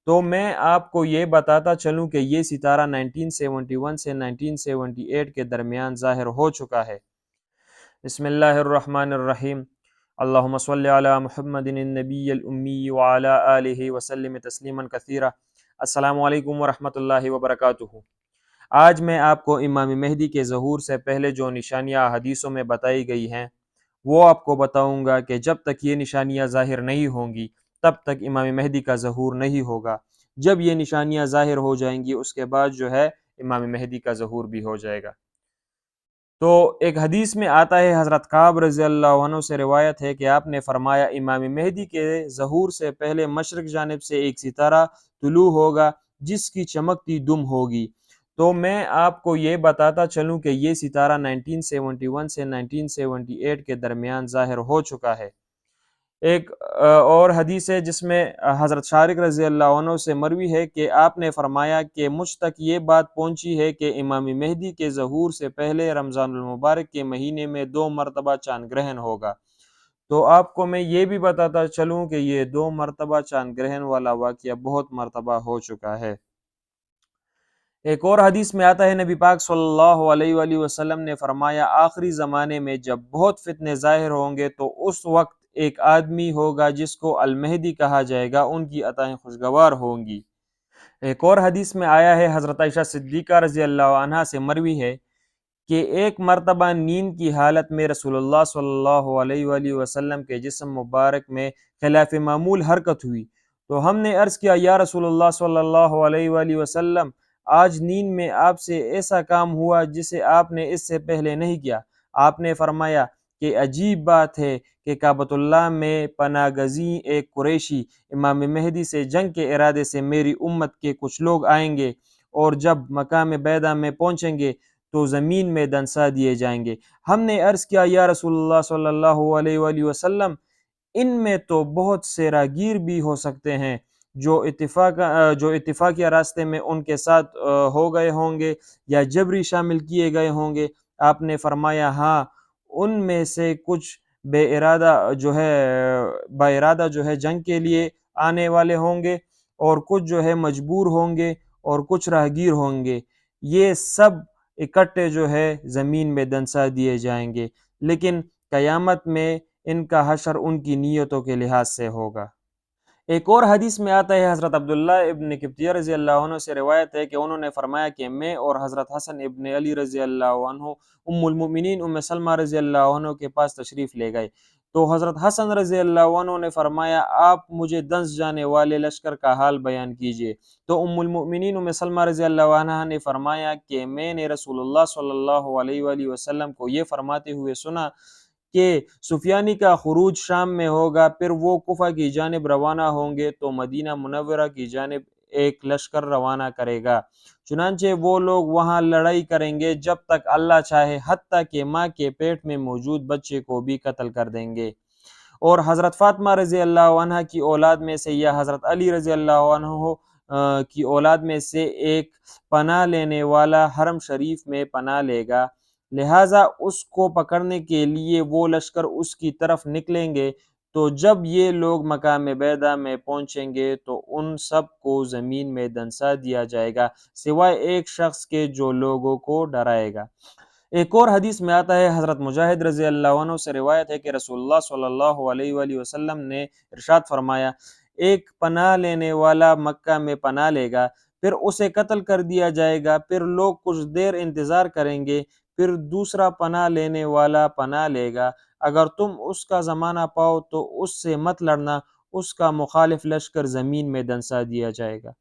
تو میں آپ کو یہ بتاتا چلوں کہ یہ ستارہ 1971 سے 1978 کے درمیان ظاہر ہو چکا ہے۔ بسم اللہ الرحمن الرحیم، اللہم صلی علی محمد النبی الامی وعلی آلہ وسلم تسلیما کثیرا۔ السلام علیکم ورحمۃ اللہ وبرکاتہ۔ آج میں آپ کو امام مہدی کے ظہور سے پہلے جو نشانیاں حدیثوں میں بتائی گئی ہیں وہ آپ کو بتاؤں گا کہ جب تک یہ نشانیاں ظاہر نہیں ہوں گی تب تک امام مہدی کا ظہور نہیں ہوگا۔ جب یہ نشانیاں ظاہر ہو جائیں گی اس کے بعد جو ہے امام مہدی کا ظہور بھی ہو جائے گا۔ تو ایک حدیث میں آتا ہے، حضرت کعب رضی اللہ عنہ سے روایت ہے کہ آپ نے فرمایا امام مہدی کے ظہور سے پہلے مشرق جانب سے ایک ستارہ طلوع ہوگا جس کی چمکتی دم ہوگی۔ تو میں آپ کو یہ بتاتا چلوں کہ یہ ستارہ 1971 سے 1978 کے درمیان ظاہر ہو چکا ہے۔ ایک اور حدیث ہے جس میں حضرت شارق رضی اللہ عنہ سے مروی ہے کہ آپ نے فرمایا کہ مجھ تک یہ بات پہنچی ہے کہ امام مہدی کے ظہور سے پہلے رمضان المبارک کے مہینے میں 2 مرتبہ چاند گرہن ہوگا۔ تو آپ کو میں یہ بھی بتاتا چلوں کہ یہ 2 مرتبہ چاند گرہن والا واقعہ بہت مرتبہ ہو چکا ہے۔ ایک اور حدیث میں آتا ہے، نبی پاک صلی اللہ علیہ وآلہ وسلم نے فرمایا آخری زمانے میں جب بہت فتنے ظاہر ہوں گے تو اس وقت ایک آدمی ہوگا جس کو المہدی کہا جائے گا، ان کی عطائیں خوشگوار ہوں گی۔ ایک اور حدیث میں آیا ہے، حضرت عائشہ صدیقہ رضی اللہ عنہا سے مروی ہے کہ ایک مرتبہ نیند کی حالت میں رسول اللہ صلی اللہ علیہ وآلہ وسلم کے جسم مبارک میں خلاف معمول حرکت ہوئی، تو ہم نے عرض کیا یا رسول اللہ صلی اللہ علیہ وآلہ وسلم، آج نیند میں آپ سے ایسا کام ہوا جسے آپ نے اس سے پہلے نہیں کیا۔ آپ نے فرمایا کہ عجیب بات ہے کہ کعبۃ اللہ میں پناہ گزین ایک قریشی امام مہدی سے جنگ کے ارادے سے میری امت کے کچھ لوگ آئیں گے، اور جب مقام بیدہ میں پہنچیں گے تو زمین میں دنسا دیے جائیں گے۔ ہم نے عرض کیا یا رسول اللہ صلی اللہ علیہ وآلہ وسلم، ان میں تو بہت سے راگیر بھی ہو سکتے ہیں جو اتفاقیہ راستے میں ان کے ساتھ ہو گئے ہوں گے یا جبری شامل کیے گئے ہوں گے۔ آپ نے فرمایا ہاں، ان میں سے کچھ بے ارادہ جو ہے جنگ کے لیے آنے والے ہوں گے، اور کچھ جو ہے مجبور ہوں گے، اور کچھ راہگیر ہوں گے۔ یہ سب اکٹھے جو ہے زمین میں دنسا دیے جائیں گے، لیکن قیامت میں ان کا حشر ان کی نیتوں کے لحاظ سے ہوگا۔ ایک اور حدیث میں آتا ہے، حضرت عبداللہ ابن قبطیہ رضی اللہ عنہ سے روایت ہے کہ انہوں نے فرمایا کہ میں اور حضرت حسن ابن علی رضی اللہ عنہ ام المؤمنین ام سلمہ رضی اللہ عنہ کے پاس تشریف لے گئے، تو حضرت حسن رضی اللہ عنہ نے فرمایا آپ مجھے دنس جانے والے لشکر کا حال بیان کیجئے۔ تو ام المؤمنین ام سلمہ رضی اللہ عنہ نے فرمایا کہ میں نے رسول اللہ صلی اللہ علیہ وآلہ وسلم کو یہ فرماتے ہوئے سنا کہ سفیانی کا خروج شام میں ہوگا، پھر وہ کوفہ کی جانب روانہ ہوں گے تو مدینہ منورہ کی جانب ایک لشکر روانہ کرے گا، چنانچہ وہ لوگ وہاں لڑائی کریں گے جب تک اللہ چاہے، حتیٰ کہ ماں کے پیٹ میں موجود بچے کو بھی قتل کر دیں گے۔ اور حضرت فاطمہ رضی اللہ عنہ کی اولاد میں سے یا حضرت علی رضی اللہ عنہ کی اولاد میں سے ایک پناہ لینے والا حرم شریف میں پناہ لے گا، لہٰذا اس کو پکڑنے کے لیے وہ لشکر اس کی طرف نکلیں گے، تو جب یہ لوگ مقام بیدہ میں پہنچیں گے تو ان سب کو زمین میں دنسا دیا جائے گا سوائے ایک شخص کے جو لوگوں کو ڈرائے گا۔ ایک اور حدیث میں آتا ہے، حضرت مجاہد رضی اللہ عنہ سے روایت ہے کہ رسول اللہ صلی اللہ علیہ وآلہ وسلم نے ارشاد فرمایا ایک پناہ لینے والا مکہ میں پناہ لے گا، پھر اسے قتل کر دیا جائے گا، پھر لوگ کچھ دیر انتظار کریں گے، پھر دوسرا پناہ لینے والا پناہ لے گا، اگر تم اس کا زمانہ پاؤ تو اس سے مت لڑنا، اس کا مخالف لشکر زمین میں دنسا دیا جائے گا۔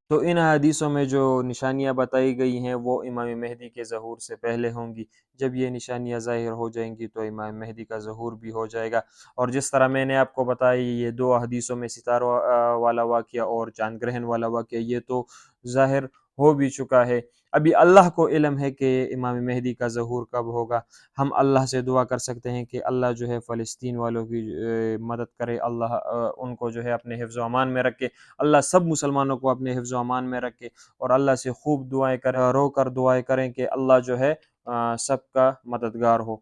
تو ان حدیثوں میں جو نشانیاں بتائی گئی ہیں وہ امام مہدی کے ظہور سے پہلے ہوں گی۔ جب یہ نشانیاں ظاہر ہو جائیں گی تو امام مہدی کا ظہور بھی ہو جائے گا۔ اور جس طرح میں نے آپ کو بتائی یہ 2 حدیثوں میں ستاروں والا واقعہ اور چاند گرہن والا واقعہ یہ تو ظاہر ہو بھی چکا ہے۔ ابھی اللہ کو علم ہے کہ امام مہدی کا ظہور کب ہوگا۔ ہم اللہ سے دعا کر سکتے ہیں کہ اللہ جو ہے فلسطین والوں کی مدد کرے، اللہ ان کو جو ہے اپنے حفظ و امان میں رکھے، اللہ سب مسلمانوں کو اپنے حفظ و امان میں رکھے، اور اللہ سے خوب دعائیں کریں، رو کر دعائیں کریں کہ اللہ جو ہے سب کا مددگار ہو۔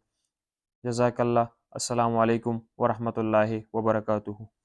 جزاک اللہ۔ السلام علیکم ورحمۃ اللہ وبرکاتہ۔